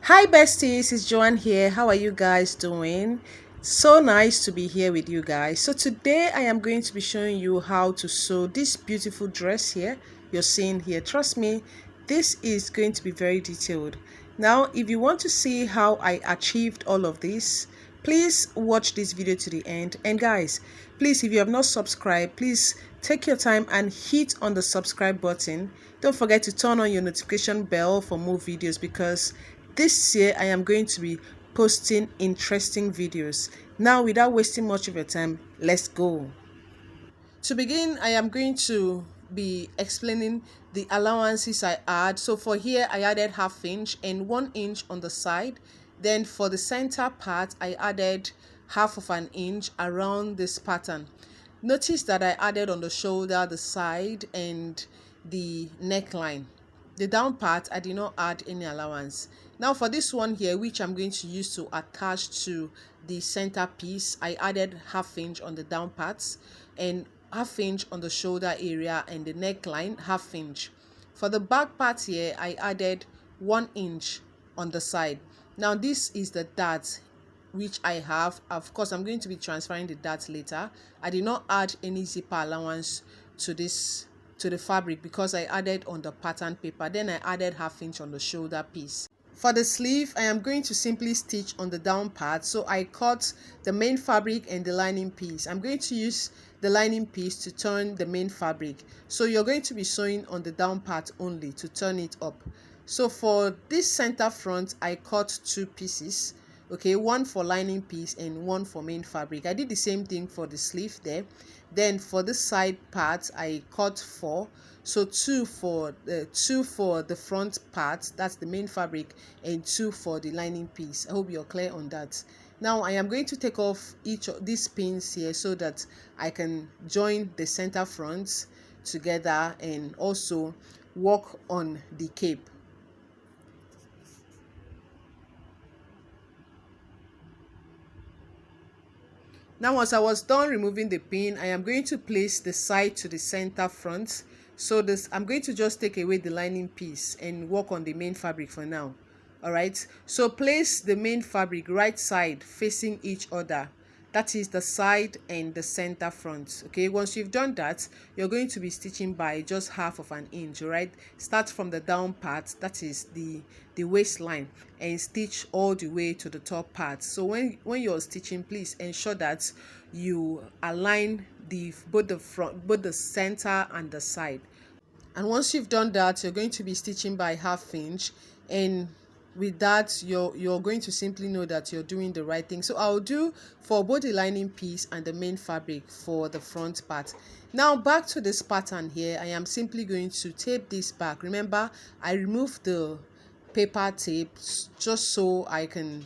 Hi besties, it's Joanne here. How are you guys doing? So nice to be here with you guys. So today I am going to be showing you how to sew this beautiful dress here you're seeing here. Trust me, this is going to be very detailed. Now, if you want to see how I achieved all of this, please watch this video to the end. And guys, please, if you have not subscribed, please take your time and hit on the subscribe button. Don't forget to turn on your notification bell for more videos because this year I am going to be posting interesting videos. Now, without wasting much of your time, let's go. To begin, I am going to be explaining the allowances I add. So for here, I added ½ inch and 1 inch on the side. Then for the center part, I added half of an inch around this pattern. Notice that I added on the shoulder, the side, and the neckline. The down part, I did not add any allowance. Now for this one here, which I'm going to use to attach to the center piece, I added ½ inch on the down parts and ½ inch on the shoulder area and the neckline ½ inch. For the back part here, I added 1 inch on the side. Now this is the dart which I have. Of course, I'm going to be transferring the dart later. I did not add any zipper allowance to the fabric because I added on the pattern paper. Then I added ½ inch on the shoulder piece. For the sleeve, I am going to simply stitch on the down part. So I cut the main fabric and the lining piece. I'm going to use the lining piece to turn the main fabric. So you're going to be sewing on the down part only to turn it up. So for this center front, I cut 2 pieces. Okay, one for lining piece and one for main fabric. I did the same thing for the sleeve there. Then for the side part, I cut 4. So 2 for the front part, that's the main fabric, and 2 for the lining piece. I hope you're clear on that. Now I am going to take off each of these pins here so that I can join the center fronts together and also work on the cape. Now, once I was done removing the pin, I am going to place the side to the center front. So this, I'm going to just take away the lining piece and work on the main fabric for now. All right. So place the main fabric right side facing each other. That is the side and the center front. Okay, once you've done that, you're going to be stitching by just ½ of an inch. All right, start from the down part, that is the waistline, and stitch all the way to the top part. So when you're stitching, please ensure that you align both the center and the side. And once you've done that, you're going to be stitching by ½ inch, and with that you're going to simply know that you're doing the right thing. So I'll do for both the lining piece and the main fabric for the front part. Now back to this pattern here, I am simply going to tape this back. Remember, I removed the paper tape just so I can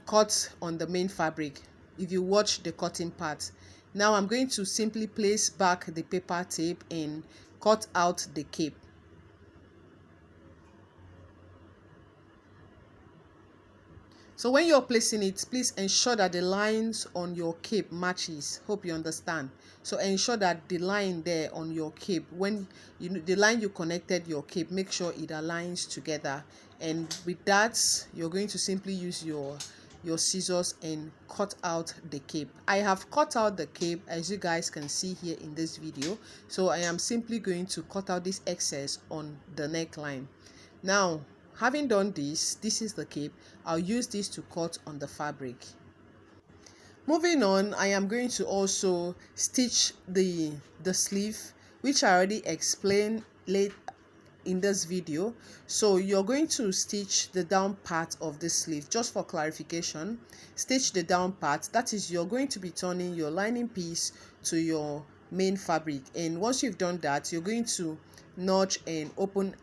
cut on the main fabric if you watch the cutting part. Now I'm going to simply place back the paper tape and cut out the cape. So when you're placing it, please ensure that the lines on your cape matches. Hope you understand. So ensure that the line there on your cape, when the line you connected your cape, make sure it aligns together. And with that, you're going to simply use your scissors and cut out the cape. I have cut out the cape, as you guys can see here in this video. So I am simply going to cut out this excess on the neckline. Now, having done this is the cape. I'll use this to cut on the fabric. Moving on, I am going to also stitch the sleeve, which I already explained late in this video. So you're going to stitch the down part of the sleeve. Just for clarification, stitch the down part. That is, you're going to be turning your lining piece to your main fabric, and once you've done that, you're going to notch and open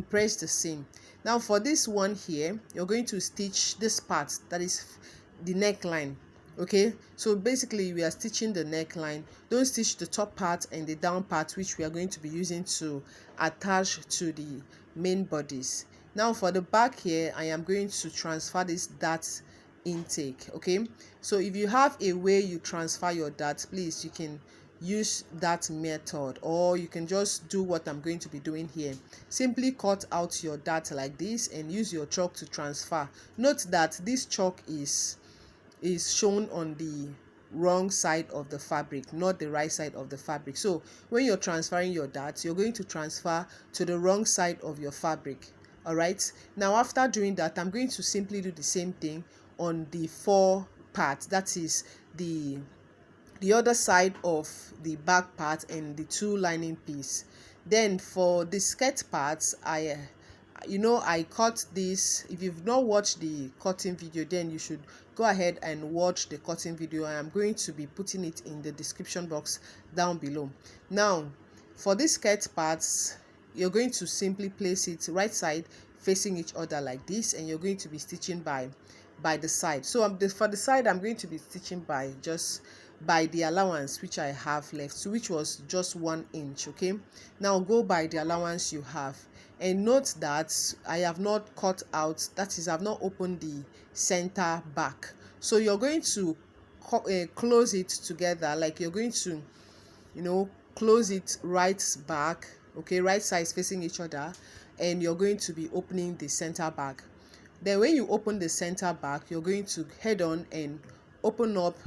press the seam. Now for this one here, you're going to stitch this part, that is the neckline. Okay, so basically we are stitching the neckline. Don't stitch the top part and the down part, which we are going to be using to attach to the main bodice. Now for the back here, I am going to transfer this dart intake. Okay, so if you have a way you transfer your dart, please, you can use that method, or you can just do what I'm going to be doing here. Simply cut out your dart like this and use your chalk to transfer. Note that this chalk is shown on the wrong side of the fabric, not the right side of the fabric. So when you're transferring your darts, you're going to transfer to the wrong side of your fabric. All right, now after doing that, I'm going to simply do the same thing on the fore part, that is the other side of the back part and the two lining piece. Then for the skirt parts, I cut this. If you've not watched the cutting video, then you should go ahead and watch the cutting video. I am going to be putting it in the description box down below. Now for this skirt parts, you're going to simply place it right side facing each other like this, and you're going to be stitching by the side. So for the side, I'm going to be stitching by just by the allowance which I have left, so which was just 1 inch. Okay, now go by the allowance you have, and note that I have not cut out, that is, I've not opened the center back. So you're going to close it together, like you're going to close it right back, okay, right sides facing each other, and you're going to be opening the center back. Then when you open the center back, you're going to head on and open up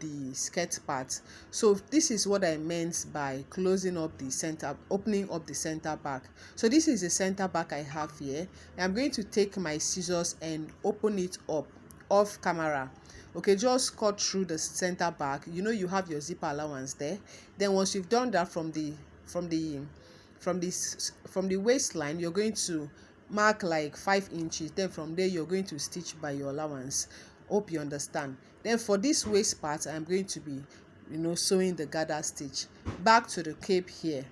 the skirt part. So this is what I meant by closing up the center, opening up the center back. So this is the center back I have here. I'm going to take my scissors and open it up off camera. Okay, just cut through the center back. You have your zipper allowance there. Then once you've done that from the waistline, you're going to mark like 5 inches. Then from there, you're going to stitch by your allowance. Hope you understand. Then for this waist part, I'm going to be sewing the gather stitch back to the cape here.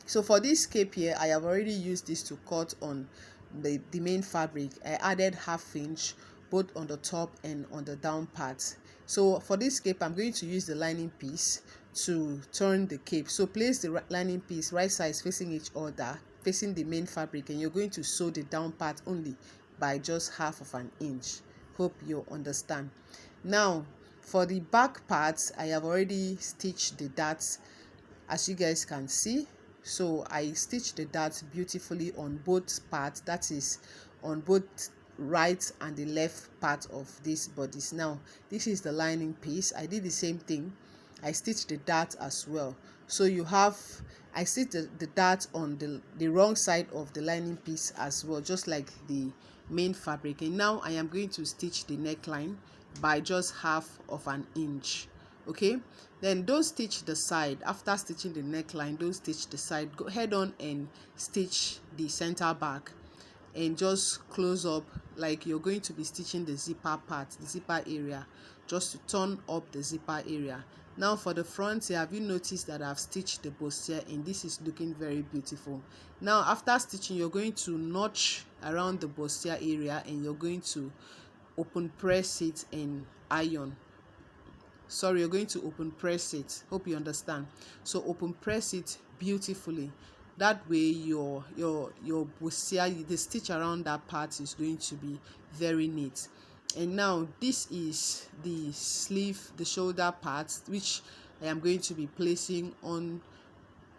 So for this cape here, I have already used this to cut on the main fabric. I added 1/2 inch both on the top and on the down part. So for this cape, I'm going to use the lining piece to turn the cape. So place the lining piece right sides facing each other, facing the main fabric, and you're going to sew the down part only by just 1/2 inch. Hope you understand. Now for the back parts, I have already stitched the darts, as you guys can see. So I stitched the darts beautifully on both parts, that is on both right and the left part of this bodice. Now this is the lining piece. I did the same thing. I stitched the dart as well. So I stitched the dart on the wrong side of the lining piece as well, just like the main fabric. And now I am going to stitch the neckline by just 1/2 inch. Okay, then don't stitch the side. After stitching the neckline, don't stitch the side. Go head on and stitch the center back, and just close up like you're going to be stitching the zipper part, the zipper area, just to turn up the zipper area. Now for the front here, have you noticed that I've stitched the bustier, and this is looking very beautiful. Now after stitching, you're going to notch around the bustier area, and you're going to open press it and iron. You're going to open press it. Hope you understand. So open press it beautifully. That way your bustier, the stitch around that part is going to be very neat. And now this is the sleeve, the shoulder part, which I am going to be placing on,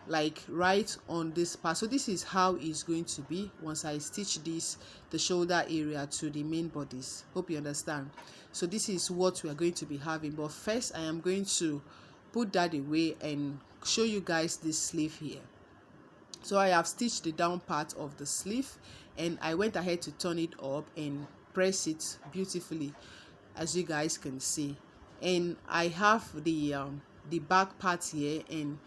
like right on this part. So this is how it's going to be once I stitch this, the shoulder area to the main bodice. Hope you understand. So this is what we are going to be having, but first I am going to put that away and show you guys this sleeve here. So I have stitched the down part of the sleeve, and I went ahead to turn it up and press it beautifully, as you guys can see. And I have the back part here, and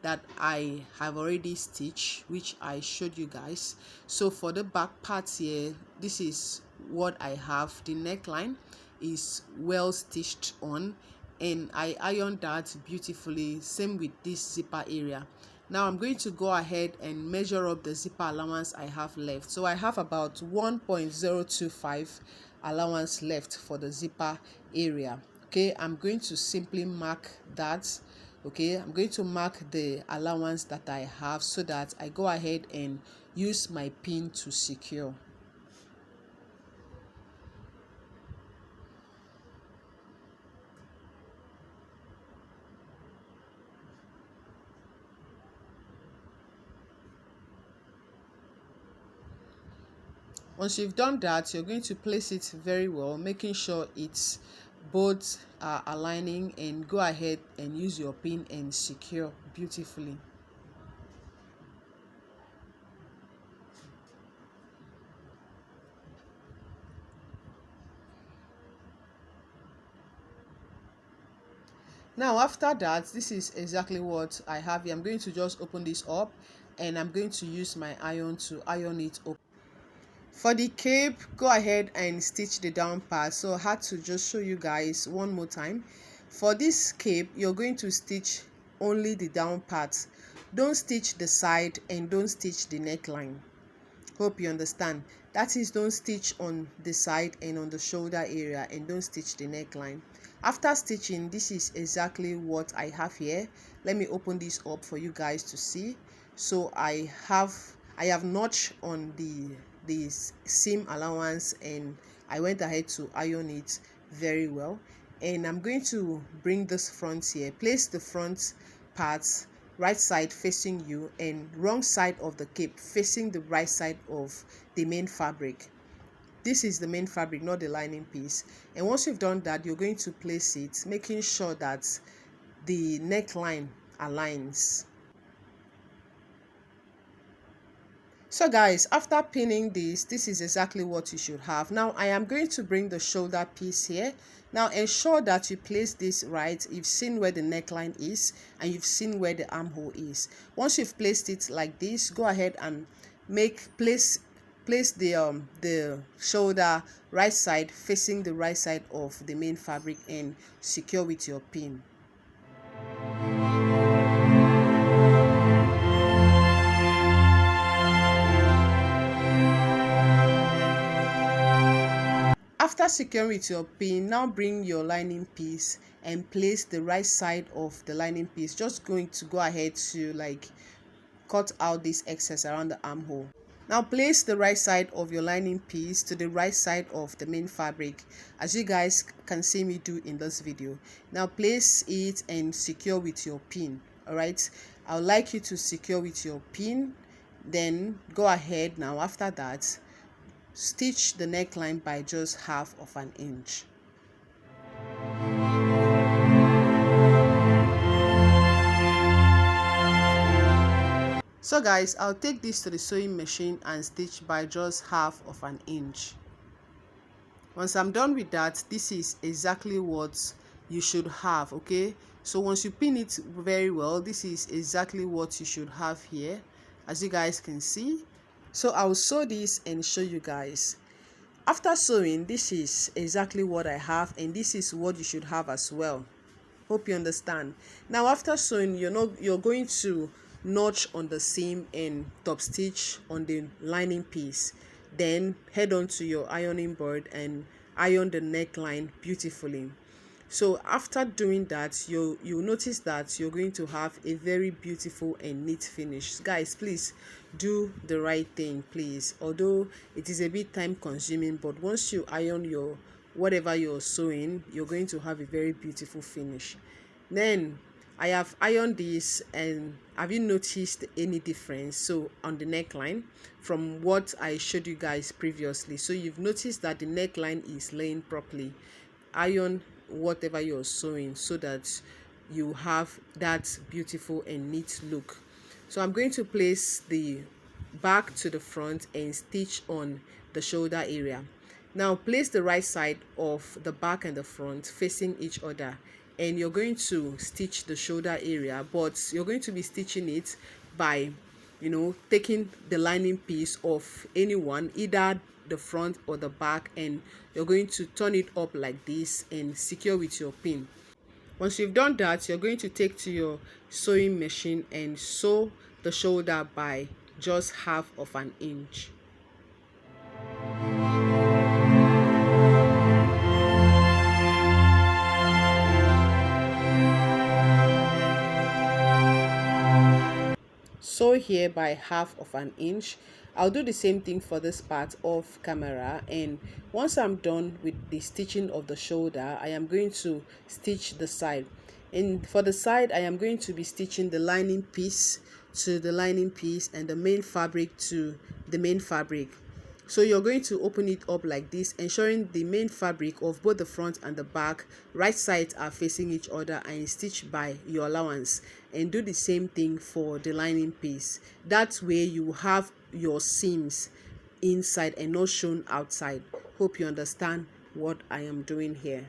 that I have already stitched, which I showed you guys. So for the back part here, this is what I have. The neckline is well stitched on, and I ironed that beautifully. Same with this zipper area. Now I'm going to go ahead and measure up the zipper allowance I have left. So I have about 1.025 allowance left for the zipper area. Okay, I'm going to simply mark that. Okay, I'm going to mark the allowance that I have, so that I go ahead and use my pin to secure. Once you've done that, you're going to place it very well, making sure it's both are aligning, and go ahead and use your pin and secure beautifully. Now after that, this is exactly what I have here. I'm going to just open this up, and I'm going to use my iron to iron it up. For the cape, go ahead and stitch the down part. So I had to just show you guys one more time. For this cape, you're going to stitch only the down part. Don't stitch the side and don't stitch the neckline. Hope you understand. That is, don't stitch on the side and on the shoulder area, and don't stitch the neckline. After stitching, this is exactly what I have here. Let me open this up for you guys to see. So I have notch on the seam allowance, and I went ahead to iron it very well. And I'm going to bring this front here, place the front parts right side facing you and wrong side of the cape facing the right side of the main fabric. This is the main fabric, not the lining piece. And once you've done that, you're going to place it, making sure that the neckline aligns. So guys, after pinning this is exactly what you should have. Now I am going to bring the shoulder piece here. Now ensure that you place this right. You've seen where the neckline is and you've seen where the armhole is. Once you've placed it like this, go ahead and place the shoulder right side facing the right side of the main fabric and secure with your pin. After securing with your pin, now bring your lining piece and place the right side of the lining piece. Just going to go ahead to like cut out this excess around the armhole. Now place the right side of your lining piece to the right side of the main fabric, as you guys can see me do in this video. Now place it and secure with your pin. All right, I would like you to secure with your pin. Then go ahead now, after that, stitch the neckline by just half of an inch. So guys, I'll take this to the sewing machine and stitch by just half of an inch. Once I'm done with that, this is exactly what you should have. Okay, so once you pin it very well, this is exactly what you should have here, as you guys can see. So I'll sew this and show you guys. After sewing, this is exactly what I have, and this is what you should have as well. Hope you understand. Now after sewing, you're going to notch on the seam and top stitch on the lining piece. Then head on to your ironing board and iron the neckline beautifully. So after doing that, you'll notice that you're going to have a very beautiful and neat finish. Guys, please do the right thing, please. Although it is a bit time consuming, but once you iron your whatever you're sewing, you're going to have a very beautiful finish. Then I have ironed this, and have you noticed any difference so on the neckline from what I showed you guys previously? So you've noticed that the neckline is laying properly. Iron whatever you're sewing so that you have that beautiful and neat look. So I'm going to place the back to the front and stitch on the shoulder area. Now place the right side of the back and the front facing each other, and you're going to stitch the shoulder area, but you're going to be stitching it by taking the lining piece of anyone, either the front or the back, and you're going to turn it up like this and secure with your pin. Once you've done that, you're going to take to your sewing machine and sew the shoulder by just half of an inch. Sew here by half of an inch. I'll do the same thing for this part off camera, and once I'm done with the stitching of the shoulder, I am going to stitch the side. And for the side, I am going to be stitching the lining piece to the lining piece and the main fabric to the main fabric. So you're going to open it up like this, ensuring the main fabric of both the front and the back right sides are facing each other, and stitch by your allowance. And do the same thing for the lining piece. That way you have your seams inside and not shown outside. Hope you understand what I am doing here.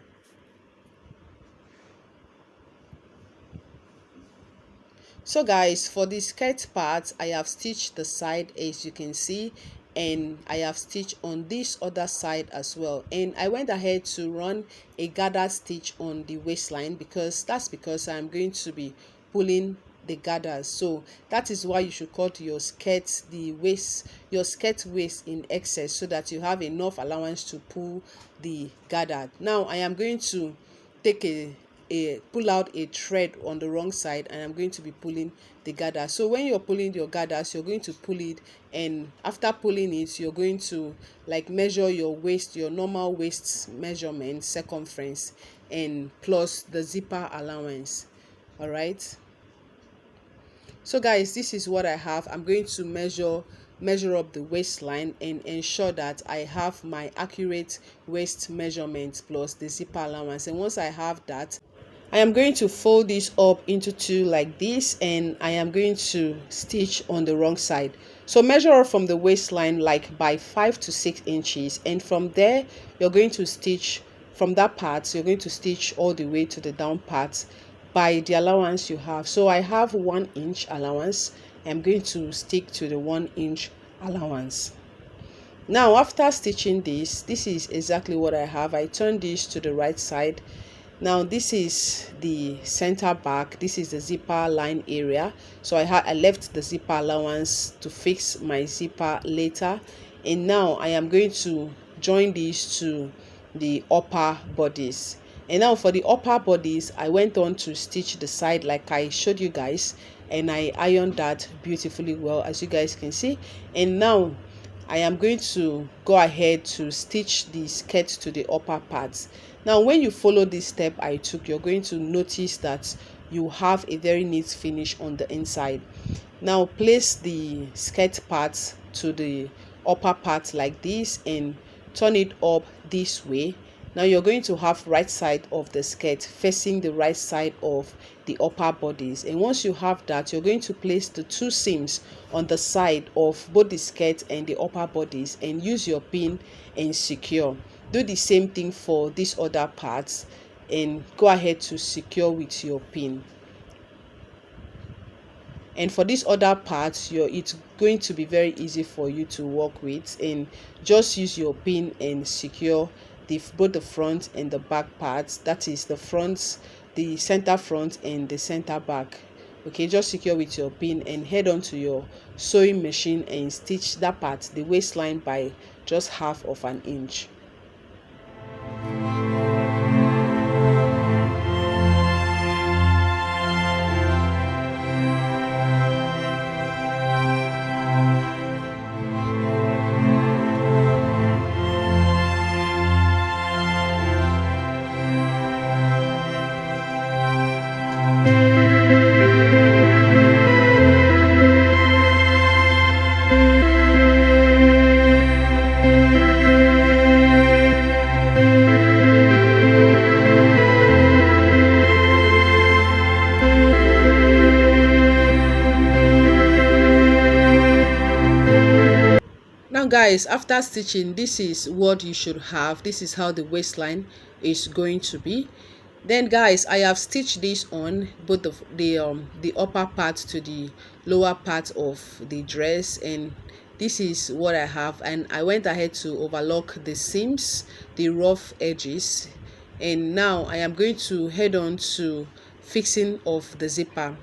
So guys, for the skirt part, I have stitched the side as you can see, and I have stitched on this other side as well. And I went ahead to run a gather stitch on the waistline because I'm going to be pulling the gathers. So that is why you should cut your skirt your skirt waist in excess, so that you have enough allowance to pull the gather. Now I am going to take a pull out a thread on the wrong side, and I'm going to be pulling the gather. So when you're pulling your gathers, you're going to pull it, and after pulling it, you're going to like measure your waist, your normal waist measurement circumference, and plus the zipper allowance. All right, so guys, this is what I have. I'm going to measure up the waistline and ensure that I have my accurate waist measurement plus the zipper allowance. And once I have that, I am going to fold this up into two like this, and I am going to stitch on the wrong side. So measure up from the waistline like by 5 to 6 inches, and from there you're going to stitch from that part. You're going to stitch all the way to the down part by the allowance you have. So I have 1 inch allowance. I'm going to stick to the 1 inch allowance. Now after stitching this is exactly what I have. I turn this to the right side. Now this is the center back, this is the zipper line area. So I left the zipper allowance to fix my zipper later, and now I am going to join these to the upper bodice. And now for the upper bodice, I went on to stitch the side like I showed you guys, and I ironed that beautifully well, as you guys can see. And now I am going to go ahead to stitch the skirt to the upper parts. Now when you follow this step I took, you're going to notice that you have a very neat finish on the inside. Now place the skirt part to the upper part like this and turn it up this way. Now you're going to have right side of the skirt facing the right side of the upper bodice. And once you have that, you're going to place the two seams on the side of both the skirt and the upper bodice and use your pin and secure. Do the same thing for these other parts and go ahead to secure with your pin. And for these other parts, it's going to be very easy for you to work with, and just use your pin and secure both the front and the back parts. That is the front, the center front and the center back. Okay, just secure with your pin and head on to your sewing machine and stitch that part, the waistline, by just 1/2 of an inch. Now guys, after stitching, this is what you should have. This is how the waistline is going to be. Then guys, I have stitched this on both the upper part to the lower part of the dress, and this is what I have. And I went ahead to overlock the seams, the rough edges, and now I am going to head on to fixing of the zipper.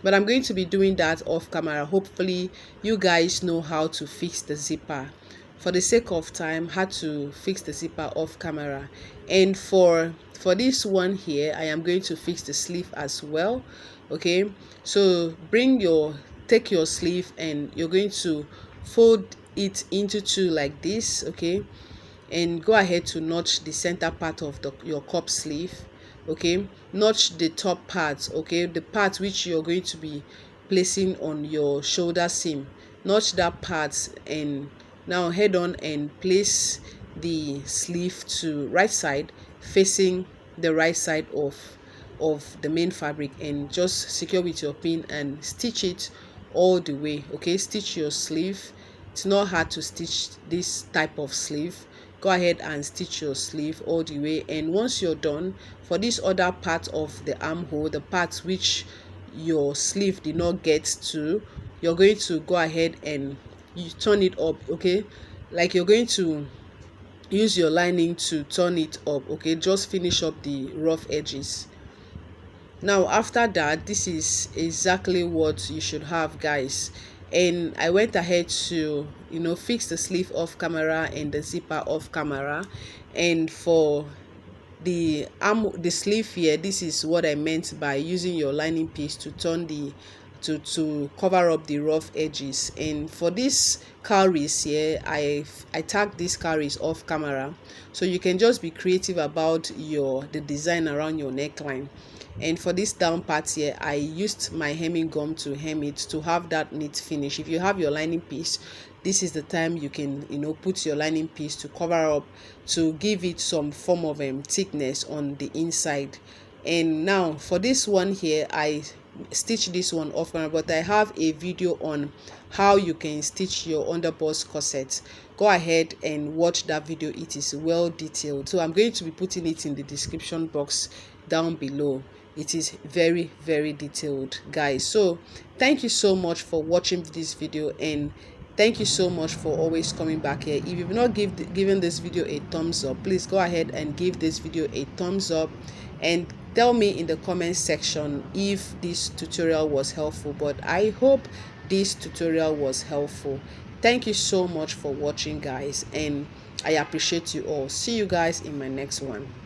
But I'm going to be doing that off camera. Hopefully you guys know how to fix the zipper. For the sake of time, I had to fix the zipper off camera. And for this one here, I am going to fix the sleeve as well. Okay, so take your sleeve and you're going to fold it into two like this. Okay, and go ahead to notch the center part of your cup sleeve. Okay, notch the top part, okay, the part which you're going to be placing on your shoulder seam. Notch that part and Now head on and place the sleeve to right side, facing the right side of the main fabric, and just secure with your pin and stitch it all the way. Okay, stitch your sleeve. It's not hard to stitch this type of sleeve. Go ahead and stitch your sleeve all the way, and once you're done, for this other part of the armhole, the part which your sleeve did not get to, you're going to go ahead and you turn it up. Okay, like you're going to use your lining to turn it up. Okay, just finish up the rough edges. Now after that, this is exactly what you should have, guys. And I went ahead to fix the sleeve off camera and the zipper off camera. And for the sleeve here, this is what I meant by using your lining piece to turn the to cover up the rough edges. And for this cowries here, I tagged these cowries off camera, so you can just be creative about the design around your neckline. And for this down part here, I used my hemming gum to hem it to have that neat finish. If you have your lining piece, this is the time you can put your lining piece to cover up, to give it some form of thickness on the inside. And now for this one here, I stitch this one off camera, but I have a video on how you can stitch your underbust corset. Go ahead and watch that video. It is well detailed, so I'm going to be putting it in the description box down below. It is very, very detailed, guys. So thank you so much for watching this video, and thank you so much for always coming back here. If you've not given this video a thumbs up, please go ahead and give this video a thumbs up, and tell me in the comment section if this tutorial was helpful. But I hope this tutorial was helpful. Thank you so much for watching, guys, and I appreciate you all. See you guys in my next one.